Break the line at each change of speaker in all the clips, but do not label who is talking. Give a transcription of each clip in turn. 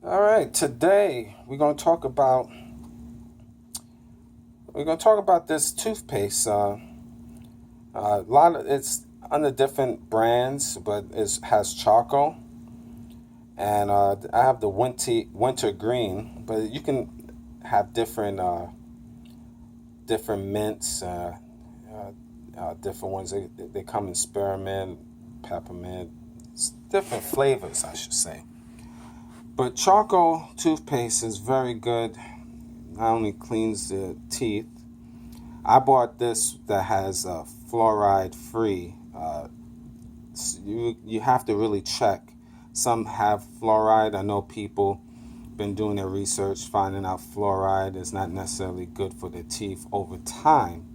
All right, today we're going to talk about this toothpaste. A lot of it's under different brands, but it has charcoal, and I have the winter green. But you can have different mints, different ones. They come in spearmint, peppermint, different flavors, I should say. But charcoal toothpaste is very good. Not only cleans the teeth. I bought this that has fluoride free. You have to really check. Some have fluoride. I know people been doing their research, finding out fluoride is not necessarily good for the teeth over time.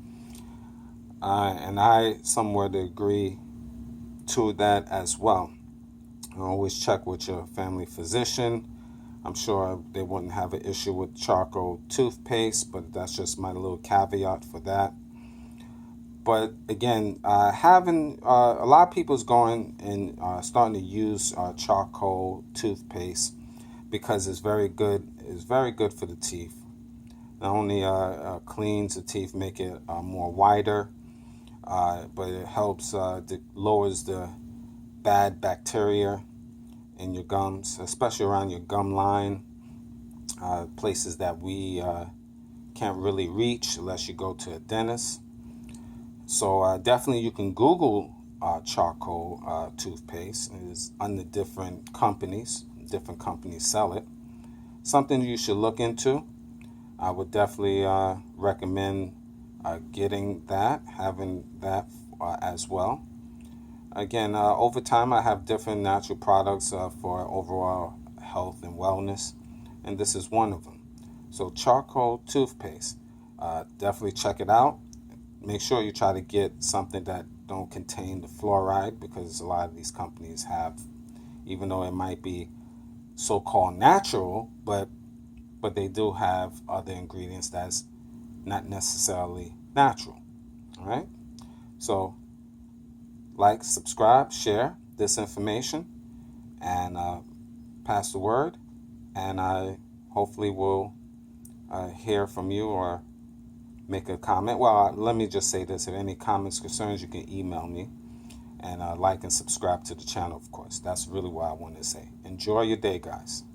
And I somewhat agree to that as well. Always check with your family physician. I'm sure they wouldn't have an issue with charcoal toothpaste, but that's just my little caveat for that. But again, having a lot of people's going and starting to use charcoal toothpaste because it's very good. It's very good for the teeth. Not only cleans the teeth, make it more whiter, but it helps lowers the bad bacteria in your gums, especially around your gum line, places that we can't really reach unless you go to a dentist. So definitely you can Google charcoal toothpaste. It's under different companies. Different companies sell it. Something you should look into. I would definitely recommend getting that, having that as well. Again, over time I have different natural products for overall health and wellness, and this is one of them. So charcoal toothpaste, definitely check it out. Make sure you try to get something that don't contain the fluoride, because a lot of these companies have, even though it might be so-called natural, but they do have other ingredients that's not necessarily natural. All right, so like, subscribe, share this information, and pass the word. And I hopefully will hear from you or make a comment. Well, let me just say this. If any comments, concerns, you can email me. And like and subscribe to the channel, of course. That's really what I want to say. Enjoy your day, guys.